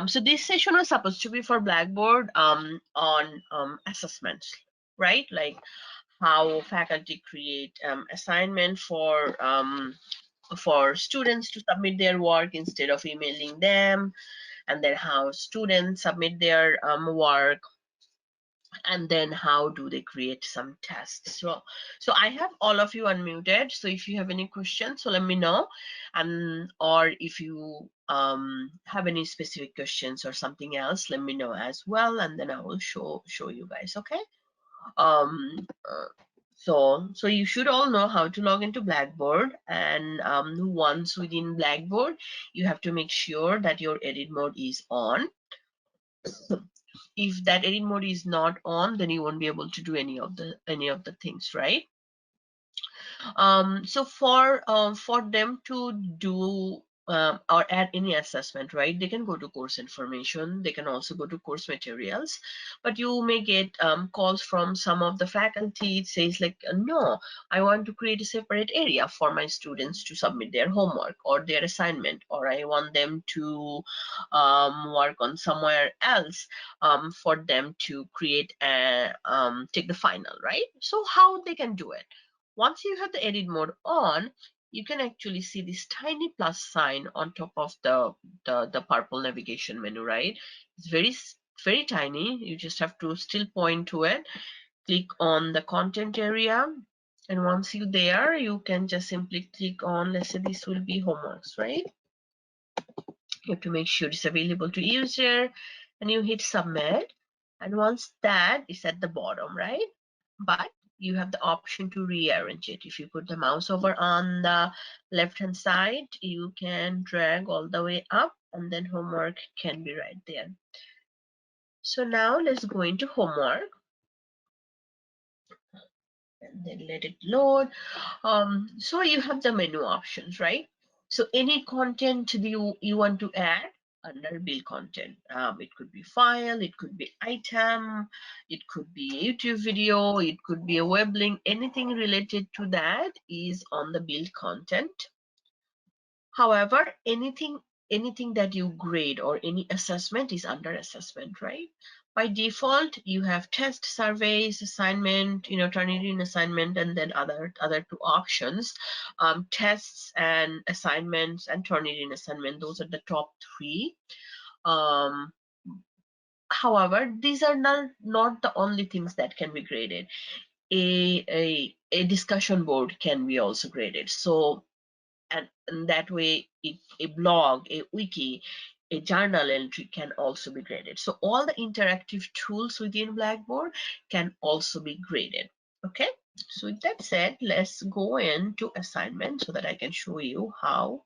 So this session was supposed to be for Blackboard on assessments, right? Like how faculty create assignment for students to submit their work instead of emailing them, and then how students submit their work, and then how do they create some tests. So I have all of you unmuted, so if you have any questions, so let me know, and or if you have any specific questions or something else, let me know as well, and then I will show you guys. Okay. um so you should all know how to log into Blackboard, and once within Blackboard you have to make sure that your edit mode is on. If that edit mode is not on, then you won't be able to do any of the things, right? So for them to do or add any assessment, right, they can go to course information, they can also go to course materials, but you may get calls from some of the faculty. It says like, no, I want to create a separate area for my students to submit their homework or their assignment, or I want them to work on somewhere else for them to create a take the final, right? So how they can do it? Once you have the edit mode on, you can actually see this tiny plus sign on top of the purple navigation menu, right? It's very tiny. You just have to still point to it, click on the content area, and once you're there, you can just simply click on, let's say this will be homeworks, right? You have to make sure it's available to user, and you hit submit, and once that is at the bottom, right? But you have the option to rearrange it. If you put the mouse over on the left hand side, you can drag all the way up, and then homework can be right there. So now let's go into homework, and then let it load. So you have the menu options, right? So any content you want to add under build content, it could be file, it could be item, it could be a YouTube video, it could be a web link. Anything related to that is on the build content. However, anything that you grade or any assessment is under assessment, right? By default, you have test, surveys, assignment, turn it in assignment, and then other two options, tests and assignments and turn it in assignment. Those are the top three. Um, However, these are not the only things that can be graded. A discussion board can be also graded. So and that way a blog, a wiki, a journal entry can also be graded. So all the interactive tools within Blackboard can also be graded. Okay, so with that said, let's go into assignment so that I can show you how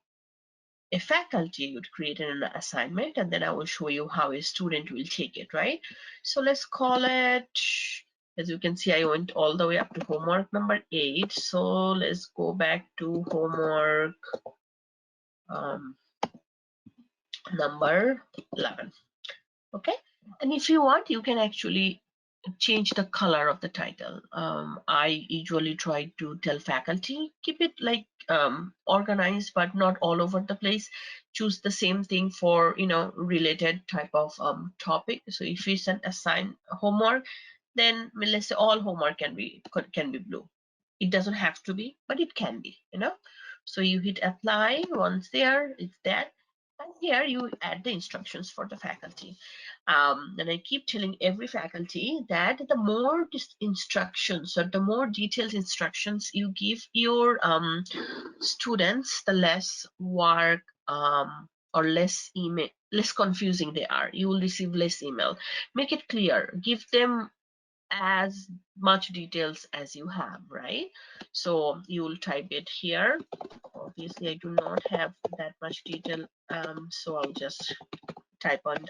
a faculty would create an assignment, and then I will show you how a student will take it, right? So let's call it, as you can see, I went all the way up to homework number 8. So let's go back to homework um, number 11. Okay, and if you want, you can actually change the color of the title. I usually try to tell faculty, keep it like organized but not all over the place. Choose the same thing for related type of topic. So if it's an assigned homework, then let's say all homework can be blue. It doesn't have to be, but it can be, so you hit apply. Once there, it's that, and here you add the instructions for the faculty. And I keep telling every faculty that the more instructions or the more detailed instructions you give your students, the less work or less email, less confusing they are. You will receive less email. Make it clear. Give them as much details as you have, right? So you will type it here. Obviously, I do not have that much detail, so I'll just type on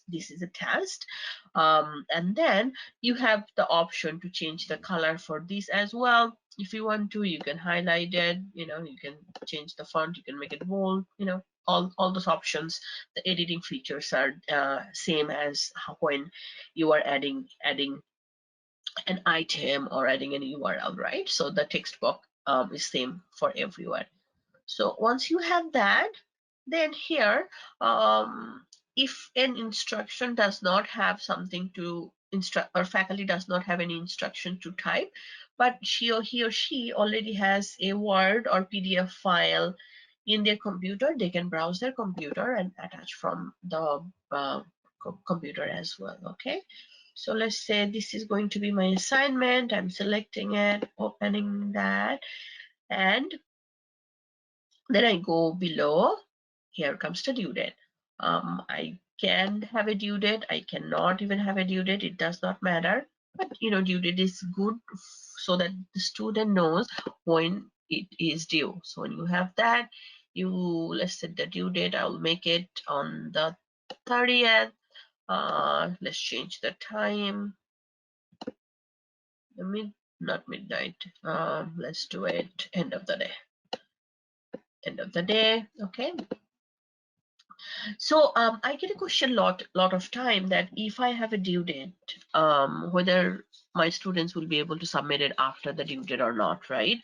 this is a test, and then you have the option to change the color for this as well. If you want to, you can highlight it, you can change the font, you can make it bold, all those options. The editing features are same as when you are adding an item or adding an URL, right? So the text box is same for everyone. So once you have that, then here, if an instruction does not have something to instruct, or faculty does not have any instruction to type, but he or she already has a Word or PDF file in their computer, they can browse their computer and attach from the computer as well. Okay, so let's say this is going to be my assignment. I'm selecting it, opening that, and then I go below. Here comes the due date. I can have a due date. I cannot even have a due date. It does not matter. But due date is good so that the student knows when it is due. So when you have that, let's set the due date. I'll make it on the 30th. Let's change the time. Not midnight. Let's do it end of the day. End of the day. Okay. So I get a question lot of time that if I have a due date, whether my students will be able to submit it after the due date or not, right?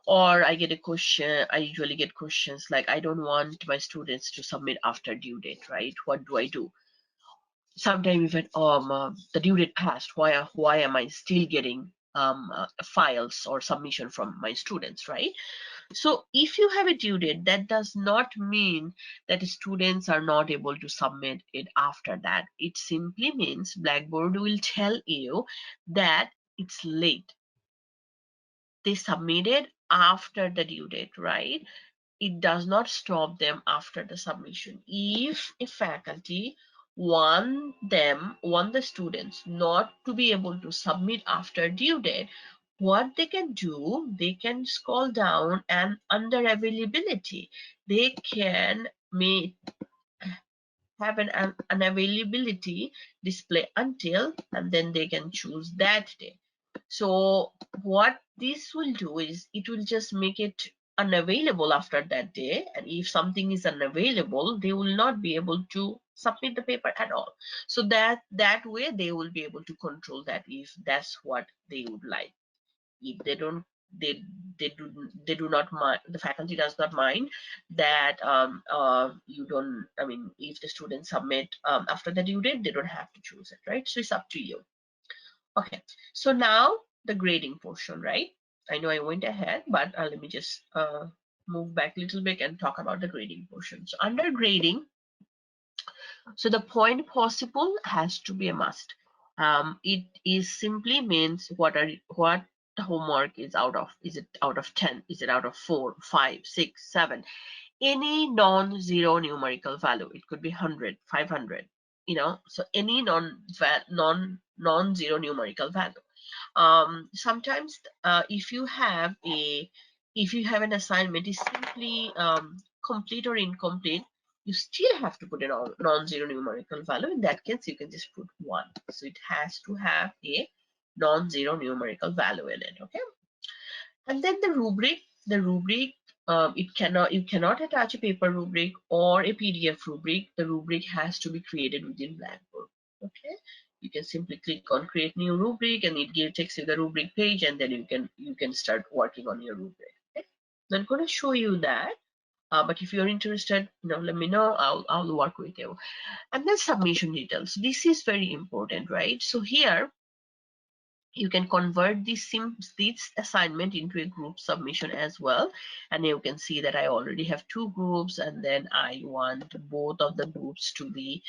Or I get a question, I usually get questions like, I don't want my students to submit after due date, right? What do I do? Sometimes even the due date passed, why am I still getting files or submission from my students, right? So if you have a due date, that does not mean that students are not able to submit it after that. It simply means Blackboard will tell you that it's late. They submitted after the due date, right? It does not stop them after the submission. If a faculty want the students not to be able to submit after due date, what they can do, they can scroll down, and under availability they can have an availability display until, and then they can choose that day. So what this will do is it will just make it unavailable after that day, and if something is unavailable, they will not be able to submit the paper at all. So that way they will be able to control that if that's what they would like. If they don't, they do not mind, the faculty does not mind that you don't, I mean, if the students submit after the due date, they don't have to choose it, right? So it's up to you. Okay, so now the grading portion, right? I know I went ahead, but let me just move back a little bit and talk about the grading portion. So under grading, so the point possible has to be a must. It is simply means what the homework is out of. Is it out of 10? Is it out of 4, 5, 6, 7? Any non-zero numerical value. It could be 100, 500. So any non-zero numerical value. Sometimes if you have an assignment is simply complete or incomplete, you still have to put a non-zero numerical value. In that case, you can just put 1. So it has to have a non-zero numerical value in it. Okay, and then the rubric, you cannot attach a paper rubric or a PDF rubric. The rubric has to be created within Blackboard. Okay, you can simply click on create new rubric, and it takes you the rubric page, and then you can start working on your rubric. Okay, I'm going to show you that. But if you're interested, let me know. I'll work with you. And then submission details. This is very important, right? So here you can convert this assignment into a group submission as well, and you can see that I already have 2 groups, and then I want both of the groups to be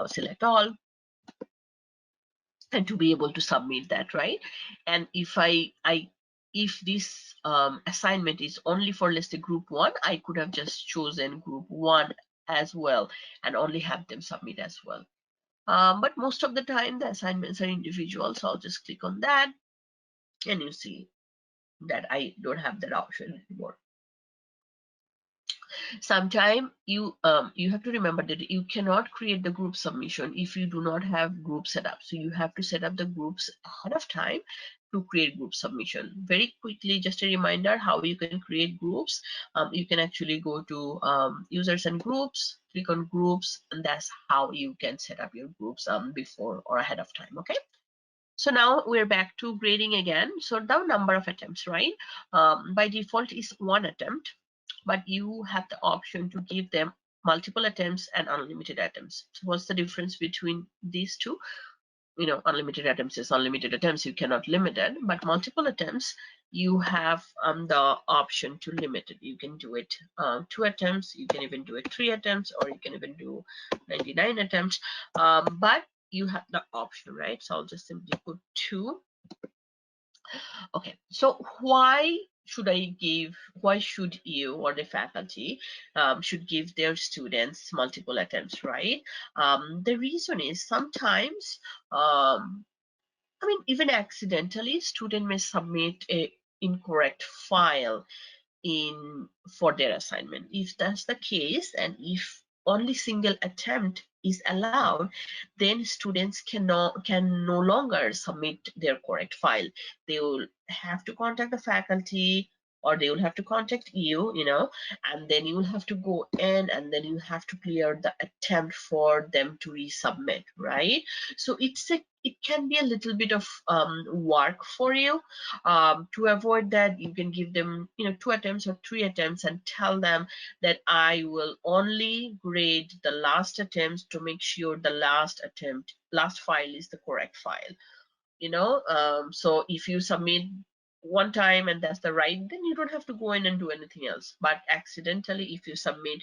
select all and to be able to submit that, right? And if this assignment is only for, let's say, group 1, I could have just chosen group 1 as well and only have them submit as well. But most of the time the assignments are individual, so I'll just click on that, and you see that I don't have that option anymore. Sometime you have to remember that you cannot create the group submission if you do not have group set up. So you have to set up the groups ahead of time to create group submission. Very quickly, just a reminder how you can create groups. You can actually go to users and groups, click on groups, and that's how you can set up your groups before or ahead of time. Okay, so now we're back to grading again. So the number of attempts, right? By default is 1 attempt, but you have the option to give them multiple attempts and unlimited attempts. So what's the difference between these two? Unlimited attempts is unlimited attempts, you cannot limit it, but multiple attempts, you have the option to limit it. You can do it 2 attempts, you can even do it 3 attempts, or you can even do 99 attempts, but you have the option, right? So I'll just simply put 2. Okay, so why should you or the faculty should give their students multiple attempts, right? The reason is sometimes, even accidentally, student may submit a incorrect file in for their assignment. If that's the case, and if only single attempt is allowed, then students can no longer submit their correct file. They will have to contact the faculty, or they will have to contact you, and then you will have to go in, and then you have to clear the attempt for them to resubmit, right? So it can be a little bit of work for you. To avoid that, you can give them 2 attempts or 3 attempts and tell them that I will only grade the last attempt to make sure the last file is the correct file. So if you submit one time and that's the right, then you don't have to go in and do anything else. But accidentally, if you submit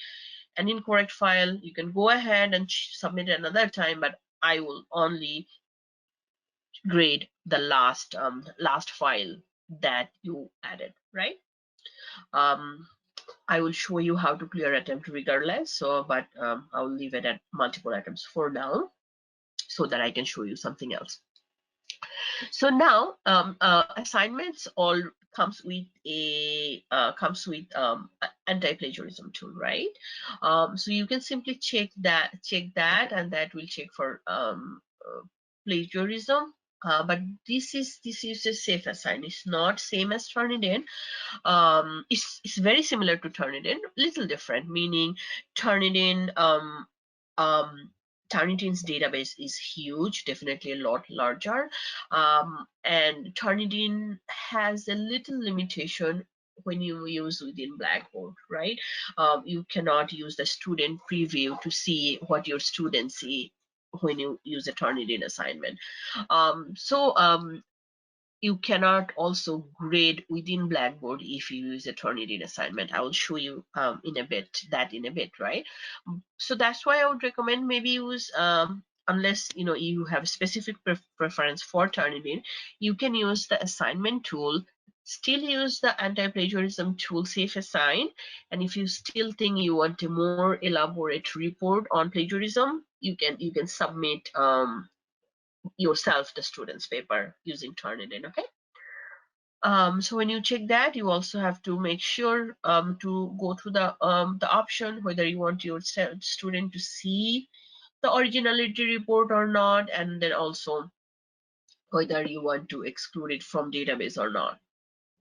an incorrect file, you can go ahead and submit another time, but I will only grade the last file that you added, right? um I will show you how to clear attempt regardless, but I'll leave it at multiple attempts for now, so that I can show you something else. So now, assignments all comes with anti-plagiarism tool, right? So you can simply check that, and that will check for plagiarism. But this is a safe assign. It's not same as Turnitin. It's very similar to Turnitin, little different, meaning Turnitin um, Turnitin's database is huge, definitely a lot larger, and Turnitin has a little limitation when you use within Blackboard, right? You cannot use the student preview to see what your students see when you use a Turnitin assignment. So you cannot also grade within Blackboard if you use a Turnitin assignment. I will show you in a bit, right? So that's why I would recommend maybe use, unless you have a specific preference for Turnitin, you can use the assignment tool, still use the anti-plagiarism tool Safe Assign, and if you still think you want a more elaborate report on plagiarism, you can submit yourself the student's paper using Turnitin. Okay. So when you check that, you also have to make sure to go through the option whether you want your student to see the originality report or not, and then also whether you want to exclude it from database or not.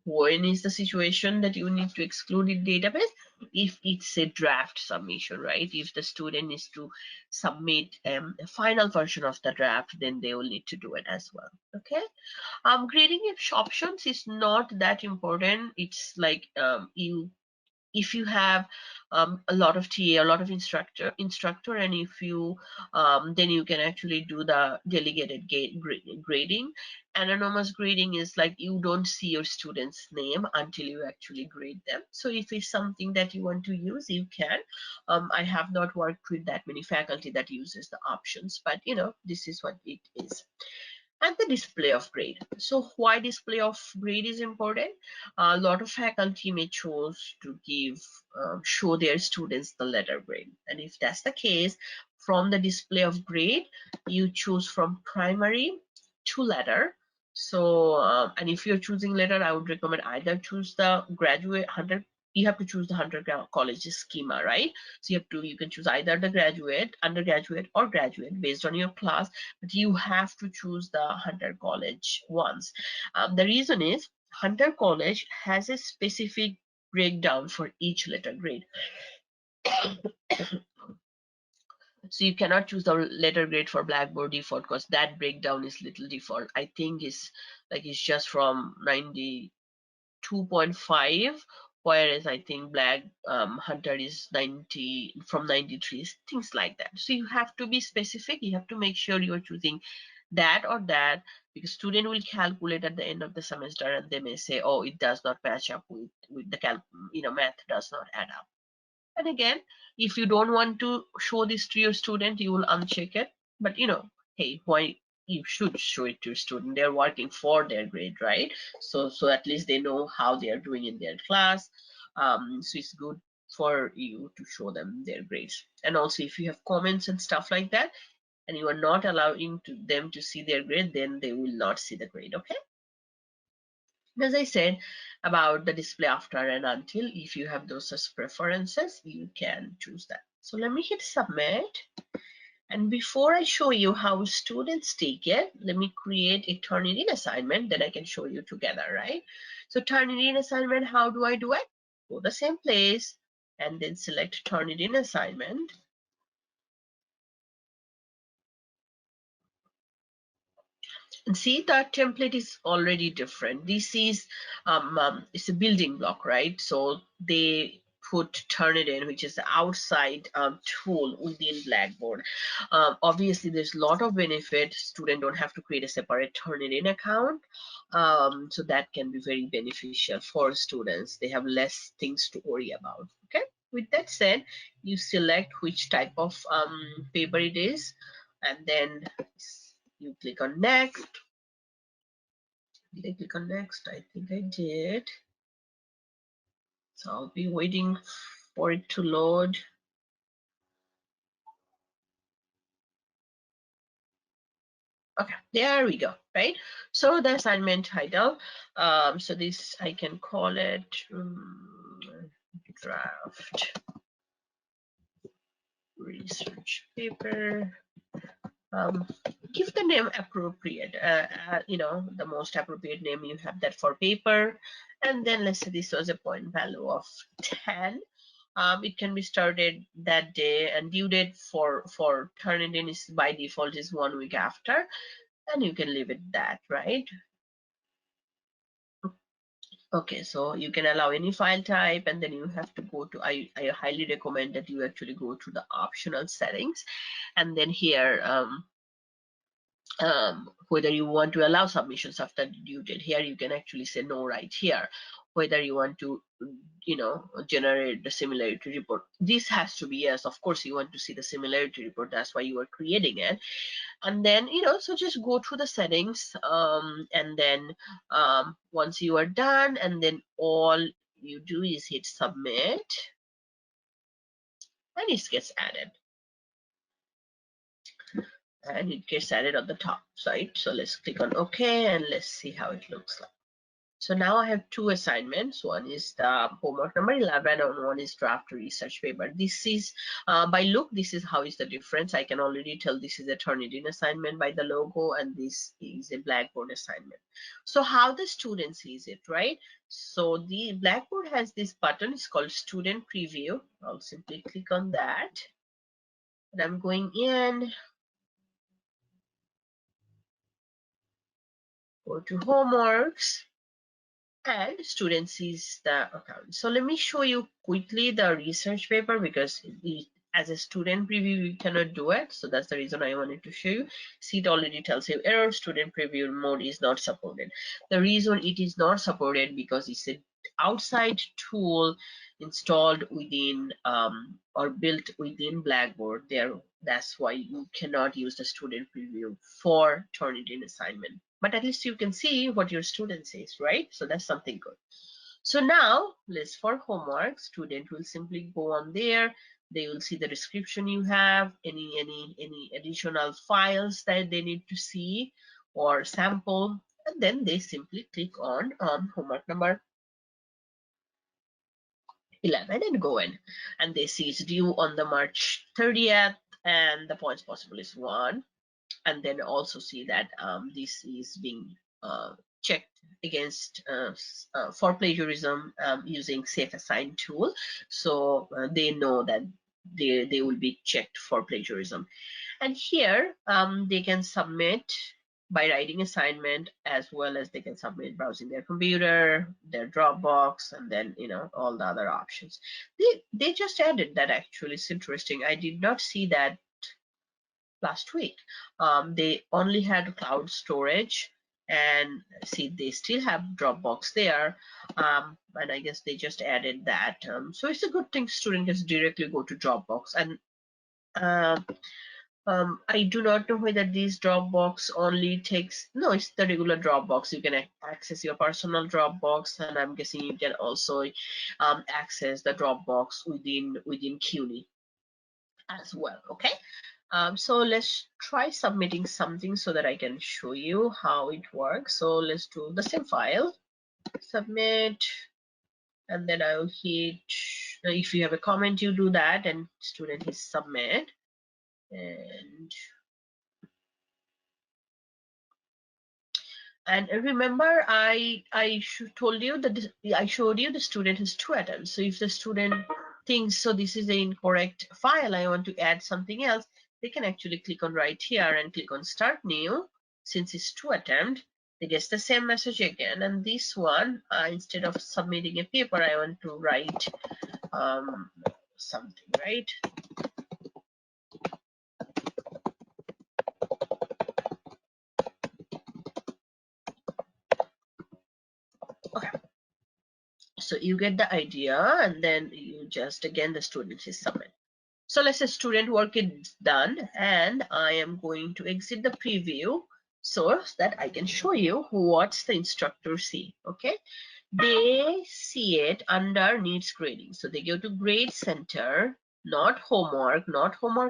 When is the situation that you need to exclude it database? If it's a draft submission, right? If the student needs to submit a final version of the draft, then they will need to do it as well. Okay. Grading options is not that important. It's like if you have a lot of TA, a lot of instructor, and if you then you can actually do the delegated grading. Anonymous grading is like you don't see your student's name until you actually grade them. So if it's something that you want to use, you can. I have not worked with that many faculty that uses the options, but this is what it is. And the display of grade. So why display of grade is important? A lot of faculty may choose to show their students the letter grade, and if that's the case, from the display of grade, you choose from primary to letter. So and if you're choosing letter, I would recommend either choose the graduate 100. You have to choose the Hunter College schema, right? So you can choose either the graduate, undergraduate, or graduate based on your class, but you have to choose the Hunter College ones. The reason is Hunter College has a specific breakdown for each letter grade. So you cannot choose the letter grade for Blackboard default, because that breakdown is little default. I think it's just from 92.5 whereas I think Black Hunter is 90 from 93, things like that. So you have to be specific. You have to make sure you are choosing that or that, because student will calculate at the end of the semester and they may say, oh, it does not match up with the math does not add up. And again, if you don't want to show this to your student, you will uncheck it. But hey, why you should show it to your student? They're working for their grade, right? So at least they know how they are doing in their class. So it's good for you to show them their grades. And also, if you have comments and stuff like that, and you are not allowing them to see their grade, then they will not see the grade. Okay. As I said about the display after and until, if you have those as preferences, you can choose that. So let me hit submit. And before I show you how students take it, let me create a Turnitin assignment that I can show you together, right? So Turnitin assignment, how do I do it? Go the same place and then select Turnitin assignment. And see, that template is already different. This is it's a building block, right? So they put Turnitin, which is the outside tool within Blackboard. Obviously there's a lot of benefit. Students don't have to create a separate Turnitin account, so that can be very beneficial for students. They have less things to worry about. Okay, with that said, you select which type of paper it is, and then you click on next. Did I click on next? I think I did. So I'll be waiting for it to load. Okay, there we go, right? So the assignment title, so this I can call it draft research paper. um, Give the name appropriate, the most appropriate name you have that for paper. And then let's say this was a point value of 10. It can be started that day, and due date for Turnitin is by default is 1 week after, and you can leave it that, right? Okay, so you can allow any file type, and then you have to go to, I highly recommend that you actually go to the optional settings, and then here whether you want to allow submissions after the due date. Here you can actually say no right here. Whether you want to generate the similarity report, this has to be yes. Of course you want to see the similarity report, that's why you are creating it. And then so just go through the settings, and then once you are done, and then all you do is hit submit, and it gets added, and it gets added on the top side. So let's click on OK, and let's see how it looks like. So now I have two assignments. One is the homework number 11 and one is draft research paper. This is, by look, this is how is the difference. I can already tell this is a Turnitin assignment by the logo, and this is a Blackboard assignment. So how the student sees it, right? So the Blackboard has this button, it's called student preview. I'll simply click on that. And I'm going in, go to homeworks, and student sees the account. So let me show you quickly the research paper, because as a student preview you cannot do it, so that's the reason I wanted to show you. See, it already tells you error, student preview mode is not supported. The reason it is not supported because it's an outside tool installed within or built within Blackboard there. That's why you cannot use the student preview for Turnitin assignment, but at least you can see what your student says, right? So that's something good. So now list for homework, student will simply go on there. They will see the description you have, any additional files that they need to see or sample, and then they simply click on homework number 11 and go in, and they see it's due on the March 30th, and the points possible is 1. And then also see that this is being checked against for plagiarism using safe assign tool. So they know that they will be checked for plagiarism. And here they can submit by writing assignment, as well as they can submit browsing their computer, their Dropbox, and then all the other options. They just added that. Actually, it's interesting. I did not see that last week. They only had cloud storage, and see, they still have Dropbox there, and I guess they just added that. So it's a good thing student can directly go to Dropbox. And um, I do not know whether this Dropbox only takes, no, it's the regular Dropbox. You can access your personal Dropbox, and I'm guessing you can also access the Dropbox within CUNY as well. Okay. So let's try submitting something so that I can show you how it works. So let's do the same file, submit, and then I'll hit, if you have a comment, you do that, and student hit submit. And remember, I told you that I showed you the student has 2 attempts. So if the student thinks, so this is the incorrect file, I want to add something else, they can actually click on right here and click on start new. Since it's 2 attempt, they get the same message again. And this one, instead of submitting a paper, I want to write something, right? Okay. So you get the idea, and then you just, again, the student is submit. So let's say student work is done, and I am going to exit the preview so that I can show you what's the instructor see. Okay, they see it under needs grading. So they go to grade center, not homework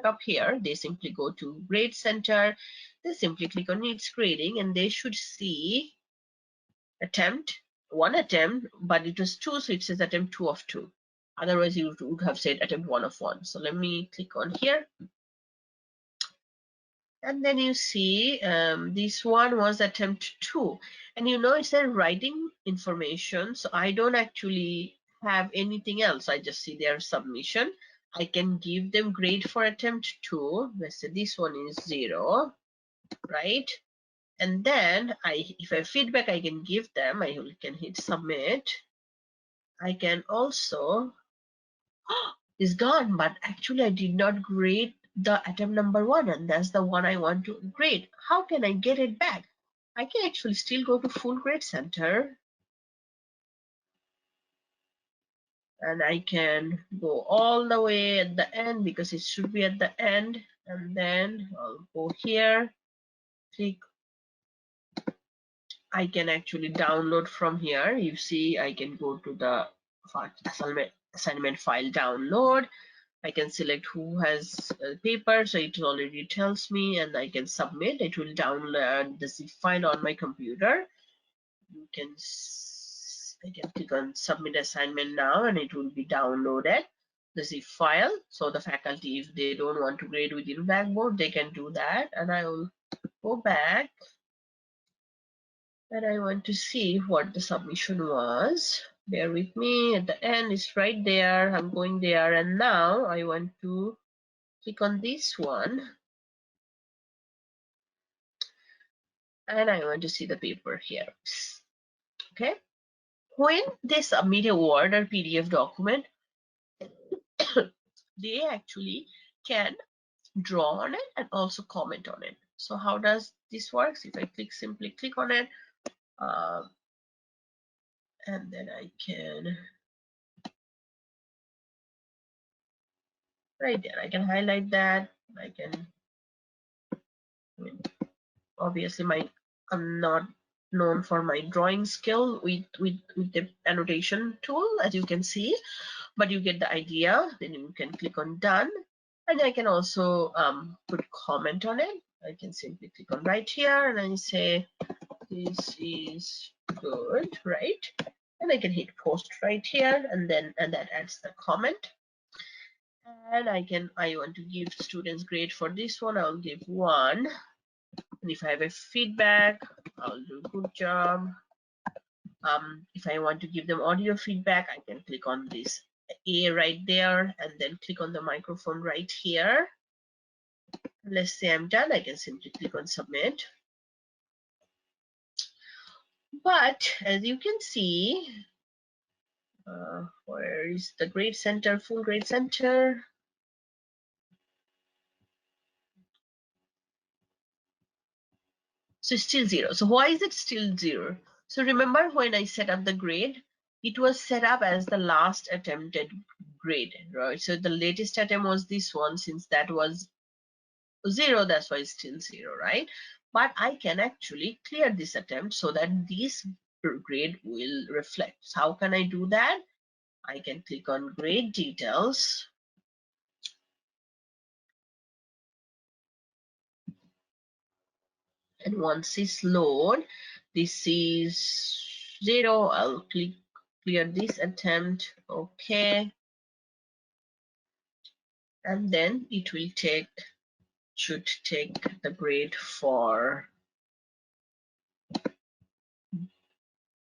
up here. They simply go to grade center. They simply click on needs grading, and they should see attempt, 1 attempt, but it was 2, so it says attempt 2 of 2. Otherwise you would have said attempt 1 of 1. So let me click on here, and then you see this one was attempt 2, and it's a writing information, so I don't actually have anything else. I just see their submission. I can give them grade for attempt 2. Let's say this one is 0, right? And then if I have feedback, I can give them. I can hit submit. I can also, is gone, but actually I did not grade the attempt number 1, and that's the one I want to grade. How can I get it back? I can actually still go to full grade center, and I can go all the way at the end because it should be at the end, and then I'll go here, click. I can actually download from here. You see, I can go to the assignment file download. I can select who has a paper, so it already tells me, and I can submit. It will download the zip file on my computer. You can, I can click on submit assignment now, and it will be downloaded, the zip file. So the faculty, if they don't want to grade within Blackboard, they can do that. And I will go back, and I want to see what the submission was. Bear with me. At the end, it's right there. I'm going there, and now I want to click on this one, and I want to see the paper here. Okay, when they submit a Word or PDF document, they actually can draw on it and also comment on it. So how does this work? If I simply click on it, and then I can, right there, I can highlight that. I can, I mean, obviously I'm not known for my drawing skill with the annotation tool, as you can see, but you get the idea. Then you can click on done, and I can also put comment on it. I can simply click on right here, and I say this is good, right? And I can hit post right here, and that adds the comment. And I want to give students grade for this one. I'll give 1. And if I have a feedback, I'll do good job. If I want to give them audio feedback, I can click on this A right there, and then click on the microphone right here. Let's say I'm done. I can simply click on submit. But as you can see, where is the grade center, full grade center? So it's still 0. So why is it still 0? So remember when I set up the grade, it was set up as the last attempted grade, right? So the latest attempt was this one. Since that was 0, that's why it's still 0, right? But I can actually clear this attempt so that this grade will reflect. So how can I do that? I can click on grade details. And once it's load, this is 0. I'll click clear this attempt. Okay. And then it will should take the grade for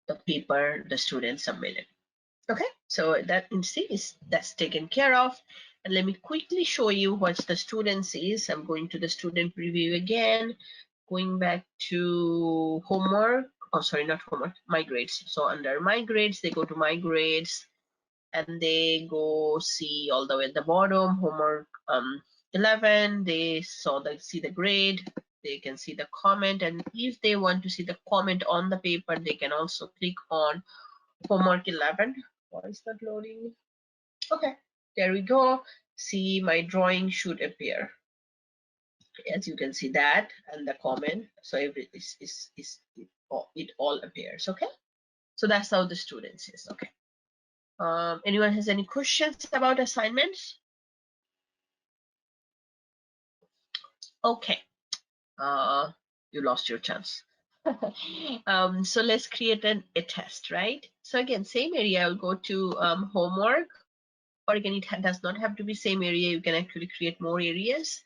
the paper the student submitted. Okay, so that you see that's taken care of. And let me quickly show you what the students is. I'm going to the student preview again, going back to homework. Oh, sorry, not homework, my grades. So under my grades, they go to my grades and they go see all the way at the bottom, homework 11. They see the grade. They can see the comment, and if they want to see the comment on the paper, they can also click on homework 11. Why is that loading? Okay, there we go. See, my drawing should appear. As you can see that and the comment. So it all appears. Okay. So that's how the students is. Okay. Anyone has any questions about assignments? Okay. Uh, you lost your chance. So let's create a test, right? So again, same area. I'll go to homework, or again, it does not have to be same area. You can actually create more areas,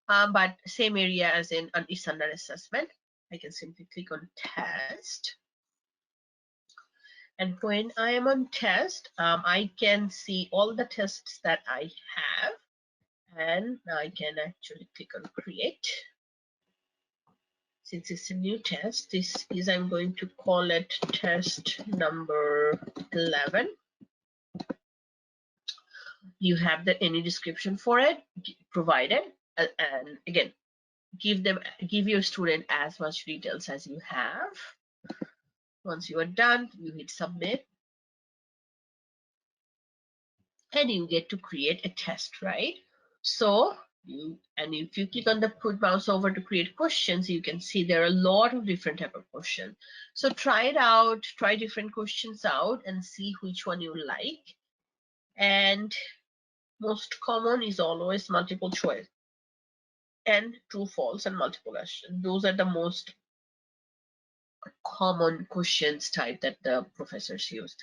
but same area as in it's under assessment. I can simply click on test. And when I am on test, I can see all the tests that I have, and I can actually click on create. Since it's a new test, this is, I'm going to call it test number 11. You have any description for it provided, and again, give your student as much details as you have. Once you are done, you hit submit, and you get to create a test, right? So if you click on the put mouse over to create questions, you can see there are a lot of different type of questions. So try it out, try different questions out and see which one you like. And most common is always multiple choice and true, false, and multiple question. Those are the most common questions type that the professors use.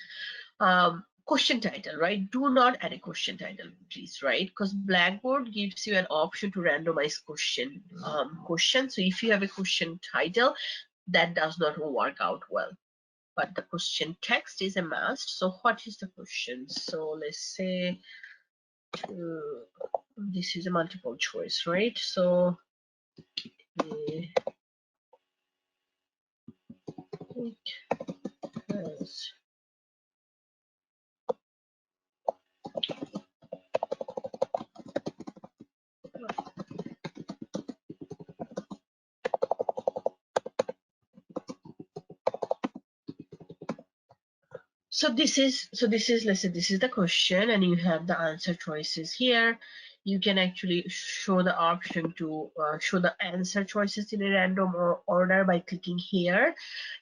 Question title, right? Do not add a question title, please, right? Because Blackboard gives you an option to randomize question. So if you have a question title, that does not work out well. But the question text is a must. So what is the question? So let's say this is a multiple choice, right? So it has let's say this is the question and you have the answer choices here. You can actually show the option to show the answer choices in a random order by clicking here.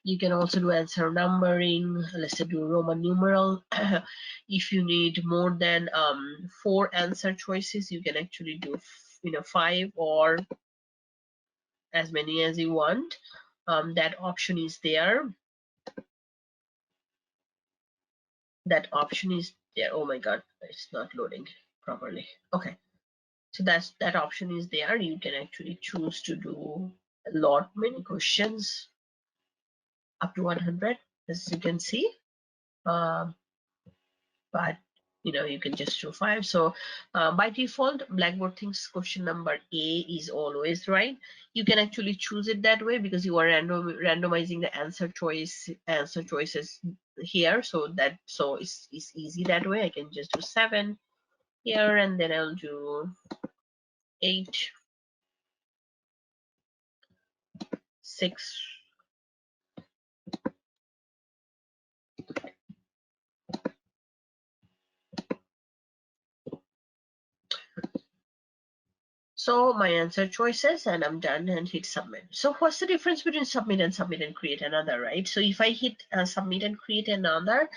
You can also do answer numbering, let's say do Roman numeral. If you need more than 4 answer choices, you can actually do 5 or as many as you want. That option is there. That option is there. Oh my god, it's not loading properly. Okay, so that option is there. You can actually choose to do a lot many questions up to 100, as you can see. um, but you can just do 5. So by default, Blackboard thinks question number A is always right. You can actually choose it that way because you are randomizing the answer choices here. So it's easy that way. I can just do 7 here, and then I'll do 8, 6. So my answer choices, and I'm done and hit submit. So what's the difference between submit and create another, right? So if I hit submit and create another,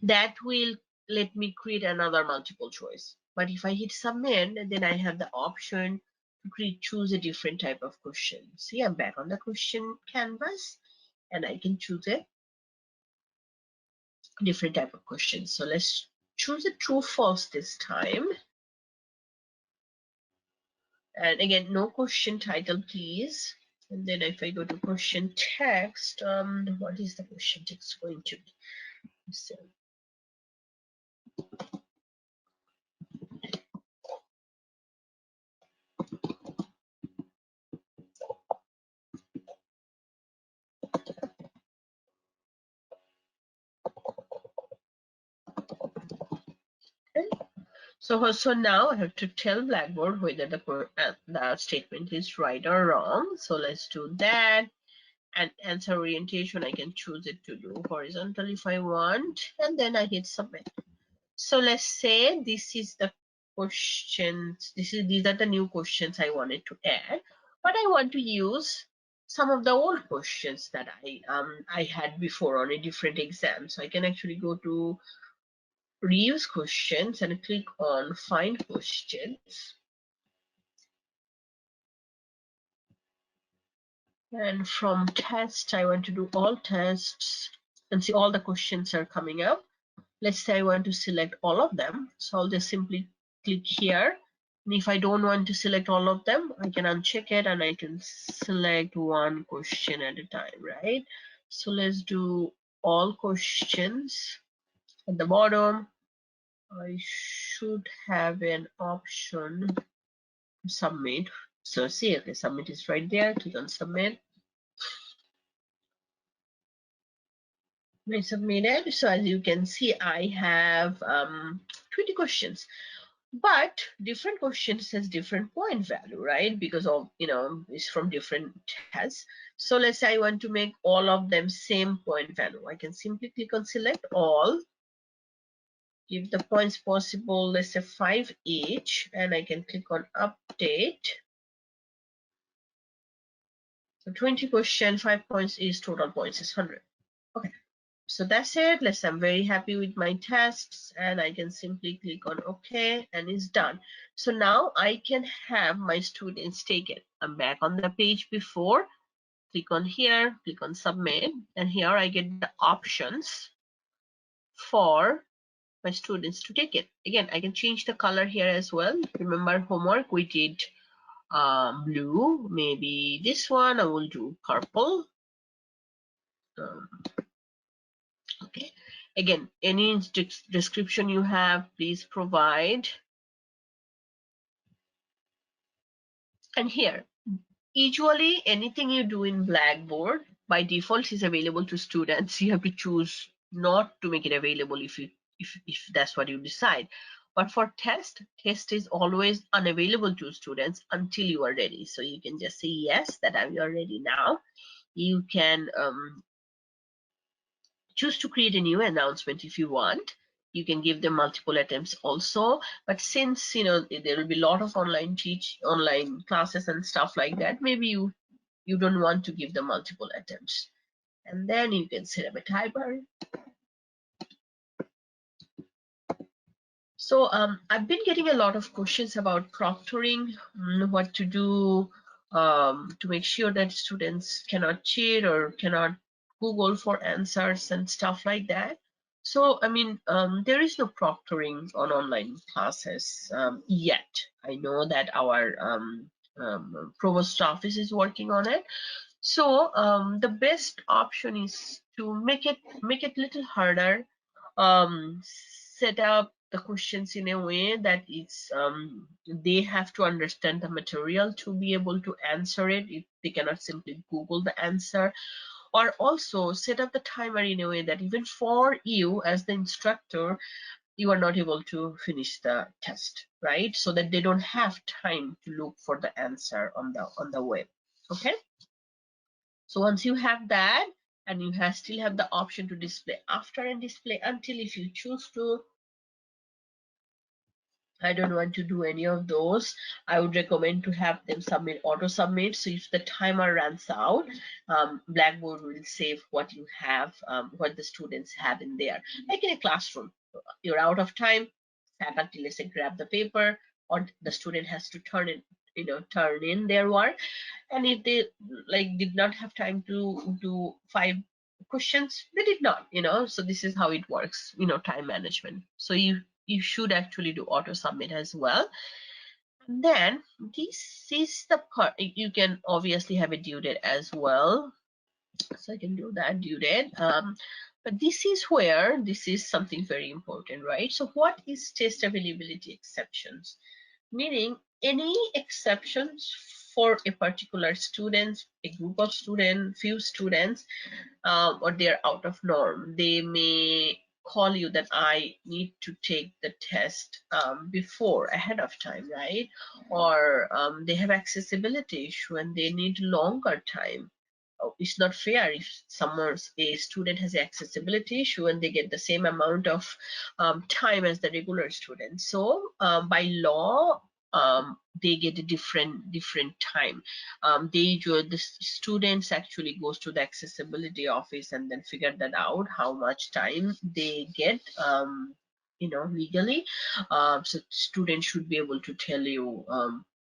that will let me create another multiple choice. But if I hit submit, then I have the option to choose a different type of question. See, I'm back on the question canvas, and I can choose a different type of question. So let's choose a true false this time. And again, no question title, please. And then if I go to question text, what is the question text going to be? So, okay. So now I have to tell Blackboard whether the statement is right or wrong. So let's do that. And answer orientation, I can choose it to do horizontal if I want, and then I hit submit. So let's say this is the questions. These are the new questions I wanted to add, but I want to use some of the old questions that I had before on a different exam. So I can actually go to reuse questions and click on find questions. And from test, I want to do all tests and see all the questions are coming up. Let's say I want to select all of them. So I'll just simply click here. And if I don't want to select all of them, I can uncheck it and I can select one question at a time, right? So let's do all questions. At the bottom, I should have an option to submit. So see, okay, submit is right there. Click on submit. I submitted. So as you can see, I have 20 questions. But different questions has different point value, right? Because of, it's from different tests. So let's say I want to make all of them same point value. I can simply click on select all, give the points possible, let's say 5 each, and I can click on update. So 20 question, 5 points is total points is 100. Okay. So that's it. I'm very happy with my tests, and I can simply click on OK, and it's done. So now I can have my students take it. I'm back on the page before. Click on here, click on submit, and here I get the options for my students to take it. Again, I can change the color here as well. Remember homework, we did blue. Maybe this one I will do purple. Um, Okay. Again, any description you have, please provide. And here, usually anything you do in Blackboard by default is available to students. You have to choose not to make it available if that's what you decide. But for test is always unavailable to students until you are ready. So you can just say yes, that you are ready now. You can choose to create a new announcement if you want. You can give them multiple attempts also, but since there will be a lot of online classes and stuff like that, maybe you don't want to give them multiple attempts. And then you can set up a timer. So I've been getting a lot of questions about proctoring, what to do to make sure that students cannot cheat or cannot Google for answers and stuff like that. So, I mean, there is no proctoring on online classes yet. I know that our provost office is working on it. So the best option is to make it little harder. Set up the questions in a way that it's they have to understand the material to be able to answer it. They cannot simply Google the answer. Or also set up the timer in a way that even for you as the instructor, you are not able to finish the test, right? So that they don't have time to look for the answer on the web. Okay, so once you have that, and you still have the option to display after and display until, if you choose to. I don't want to do any of those. I would recommend to have them submit auto submit. So if the timer runs out, Blackboard will save what you have, what the students have in there. Like in a classroom, you're out of time, faculty, let's say, grab the paper, or the student has to turn in their work. And if they like did not have time to do 5 questions, they did not, so this is how it works, time management. So you should actually do auto submit as well. And then this is the part, you can obviously have a due date as well. So I can do that due date. But this is where this is something very important, right? So what is test availability exceptions? Meaning any exceptions for a particular student, a group of students, few students, or they're out of norm. They may call you that I need to take the test before, ahead of time, right? Or they have accessibility issue and they need longer time. It's not fair if a student has accessibility issue and they get the same amount of time as the regular student. So by law, they get a different time. The students actually goes to the accessibility office and then figure that out how much time they get, legally. So students should be able to tell you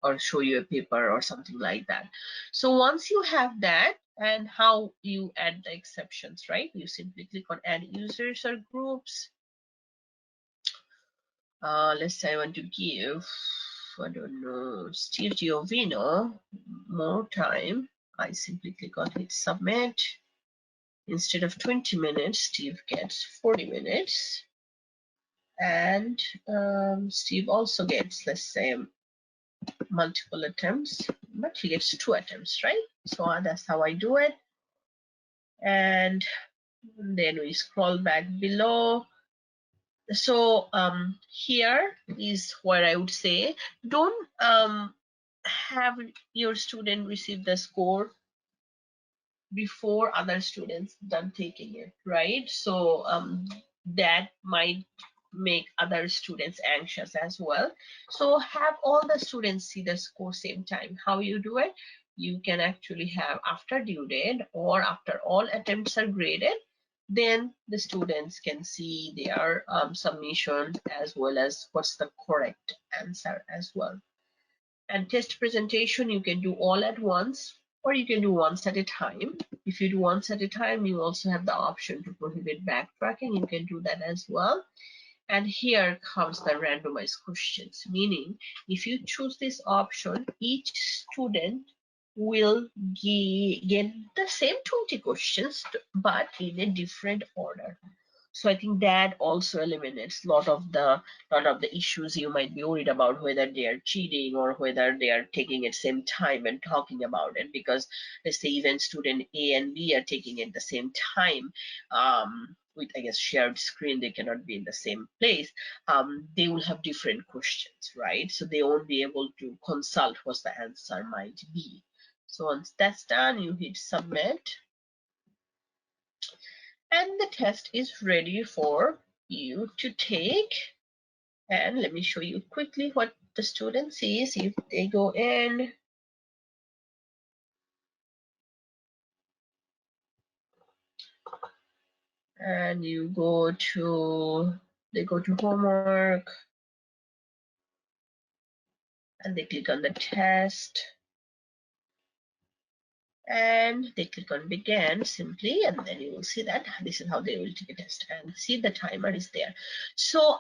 or show you a paper or something like that. So once you have that, and how you add the exceptions, right? You simply click on add users or groups. Let's say I want to give, I don't know, Steve Giovino more time. I simply click on hit submit. Instead of 20 minutes, Steve gets 40 minutes. And Steve also gets, let's say, multiple attempts, but he gets 2 attempts, right? So that's how I do it. And then we scroll back below. So here is what I would say. Don't have your student receive the score before other students done taking it, right? So that might make other students anxious as well. So have all the students see the score same time. How you do it? You can actually have after due date or after all attempts are graded, then the students can see their submission as well as what's the correct answer as well. And test presentation, you can do all at once, or you can do once at a time. If you do once at a time, you also have the option to prohibit backtracking. You can do that as well. And here comes the randomized questions, meaning if you choose this option, each student will get the same 20 questions, but in a different order. So I think that also eliminates lot of the issues you might be worried about, whether they are cheating or whether they are taking it same time and talking about it. Because let's say even student A and B are taking it the same time, with, I guess, shared screen, they cannot be in the same place. They will have different questions, right? So they won't be able to consult what the answer might be. So once that's done, you hit submit. And the test is ready for you to take. And let me show you quickly what the student sees. If they go in, and they go to homework, and they click on the test, and they click on begin simply, and then you will see that this is how they will take a test, and see the timer is there. So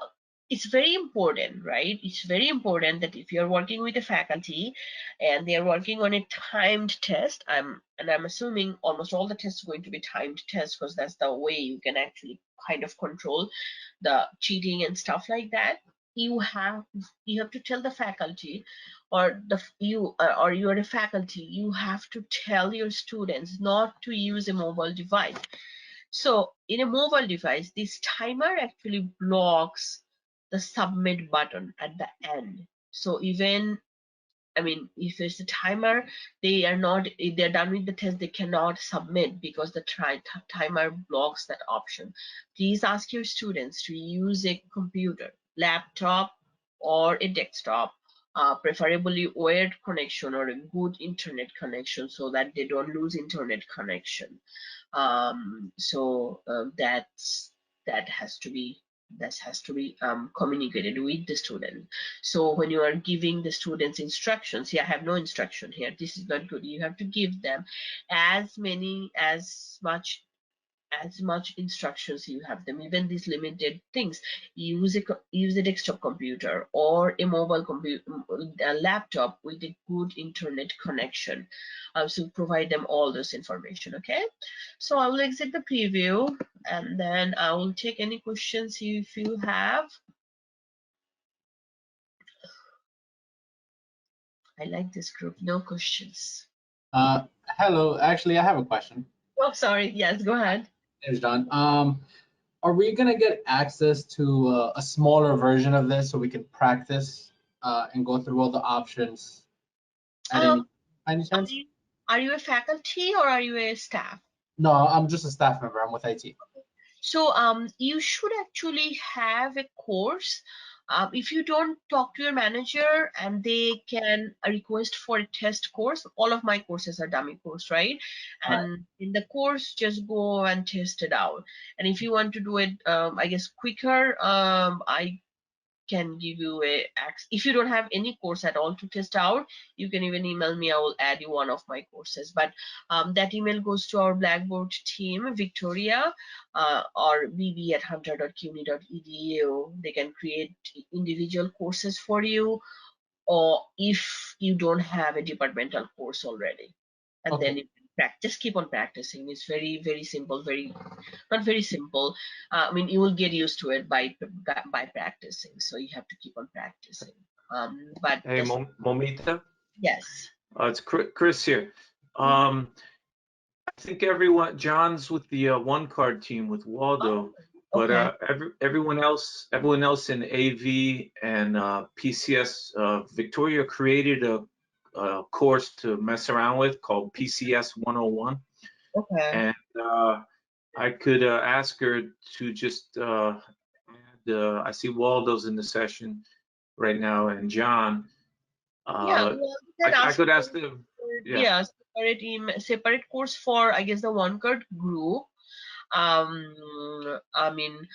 it's very important, right? It's very important that if you're working with a faculty and they're working on a timed test, I'm assuming almost all the tests are going to be timed tests, because that's the way you can actually kind of control the cheating and stuff like that. You have to tell the faculty, or or you are a faculty, you have to tell your students not to use a mobile device. So in a mobile device, this timer actually blocks the submit button at the end. So even, I mean, if there's a timer, they are not, if they're done with the test, they cannot submit because the timer blocks that option. Please ask your students to use a computer, laptop, or a desktop, preferably wired connection or a good internet connection, so that they don't lose internet connection. That has to be communicated with the student. So when you are giving the students instructions, I have no instruction here, this is not good, you have to give them as much instructions you have them, even these limited things. Use a desktop computer or a mobile computer, a laptop with a good internet connection. So provide them all this information. Okay, so I will exit the preview and then I will take any questions if you have. I like this group, no questions. Hello. Actually, I have a question. Oh, sorry, yes, go ahead. There's John. Are we gonna get access to a smaller version of this so we can practice and go through all the options at um any are chance? you, are you a faculty or are you a staff? No, I'm just a staff member. I'm with IT. So you should actually have a course. If you don't talk to your manager and they can request for a test course, all of my courses are dummy course, right? All right. And in the course, just go and test it out. And if you want to do it, I guess quicker, I can give you if you don't have any course at all to test out, you can even email me, I will add you one of my courses. But that email goes to our Blackboard team, Victoria, or bb@hunter.cuny.edu. They can create individual courses for you, or if you don't have a departmental course already, and then Okay. you can practice, keep on practicing. It's very, very simple, very, not very simple. I mean, you will get used to it by practicing. So you have to keep on practicing. But Hey, Momita, yes. it's Chris here. I think John's with the one card team with Waldo, but Okay. everyone else in AV and PCS, Victoria created a course to mess around with called PCS 101, Okay. and I could ask her to just add, I see Waldo's in the session right now, and John. Yeah. Well, you can I ask could ask them. Yeah. yeah, separate course for, I guess, the one card group. I mean,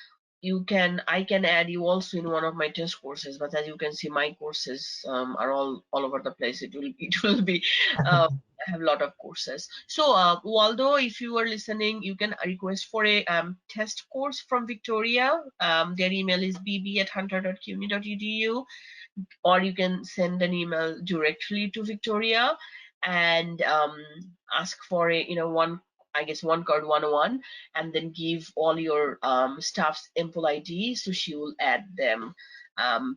I can add you also in one of my test courses, but as you can see, my courses are all over the place. It will be I have a lot of courses. So Waldo, if you are listening, you can request for a test course from Victoria. Their email is bb@hunter.cuny.edu, or you can send an email directly to Victoria and ask for a one card 101, and then give all your staff's employee ID, so she will add them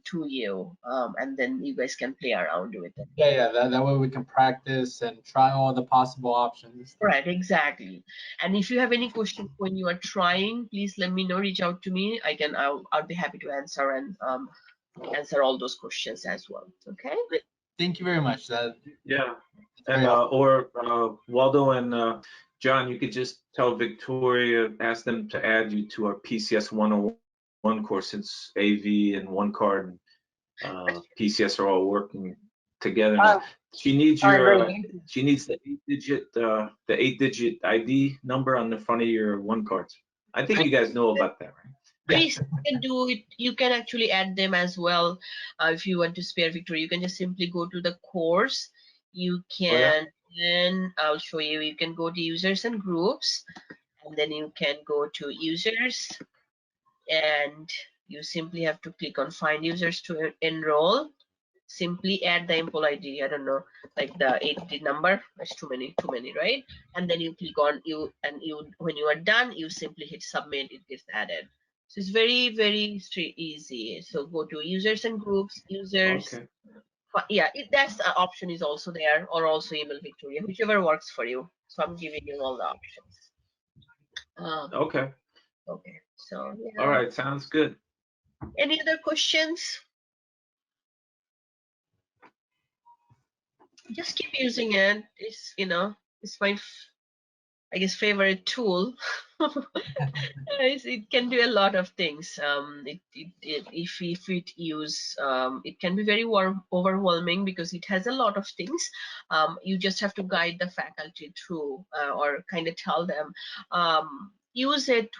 to you, and then you guys can play around with it. Yeah. That way we can practice and try all the possible options. Right, exactly. And if you have any questions when you are trying, please let me know, reach out to me. I'll be happy to answer and answer all those questions as well. Okay. Great. Thank you very much. Yeah. That's very And helpful. Waldo and John, you could just tell Victoria, ask them to add you to our PCS 101 course, since AV and one card and PCS are all working together now. She needs she needs the 8-digit ID number on the front of your one cards. I think you guys know about that, right? Chris, you can do it. You can actually add them as well. If you want to spare Victoria, you can just simply go to the course. You can, and I'll show you. You can go to users and groups, and then you can go to users, and You simply have to click on find users to enroll. Simply add the employee ID. I don't know, like the 8 number. That's too many, right? And then you click on you, and you, when you are done, you simply hit submit. It gets added. So it's very, very easy. So go to users and groups, users. Okay. Yeah, that's option is also there, or also email Victoria, whichever works for you. So I'm giving you all the options. Okay. Okay. So yeah. All right. Sounds good. Any other questions? Just keep using it. It's, it's my, I guess, favorite tool. It can do a lot of things. If it use, it can be very overwhelming because it has a lot of things. You just have to guide the faculty through, or kind of tell them, use it,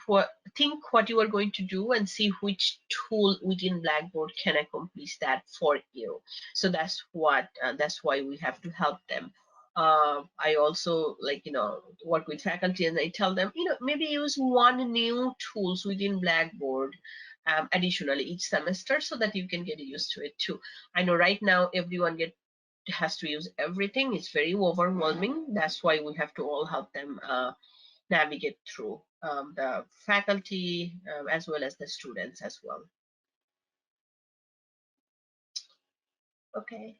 think what you are going to do and see which tool within Blackboard can accomplish that for you. So that's why we have to help them. I also, like, work with faculty, and I tell them, maybe use one new tools within Blackboard additionally each semester, so that you can get used to it too. I know right now everyone has to use everything. It's very overwhelming. That's why we have to all help them navigate through, the faculty as well as the students as well. Okay.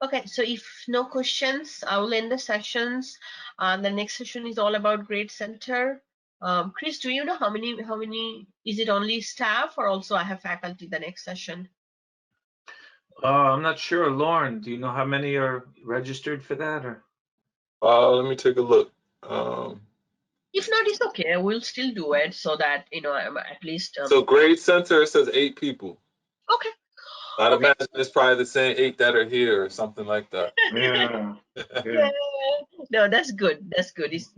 Okay, so if no questions, I will end the sessions. The next session is all about Grade Center. Chris, do you know how many, is it only staff or also I have faculty the next session? I'm not sure. Lauren, do you know how many are registered for that? Or Let me take a look. If not, it's okay. We'll still do it so that, I'm at least. So Grade Center, it says 8 people. Okay. I'd Okay. imagine it's probably the same 8 that are here or something like that. yeah. Yeah. No, that's good. That's good. It's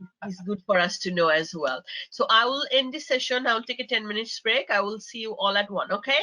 good for us to know as well. So I will end this session. I'll take a 10 minutes break. I will see you all at 1. Okay.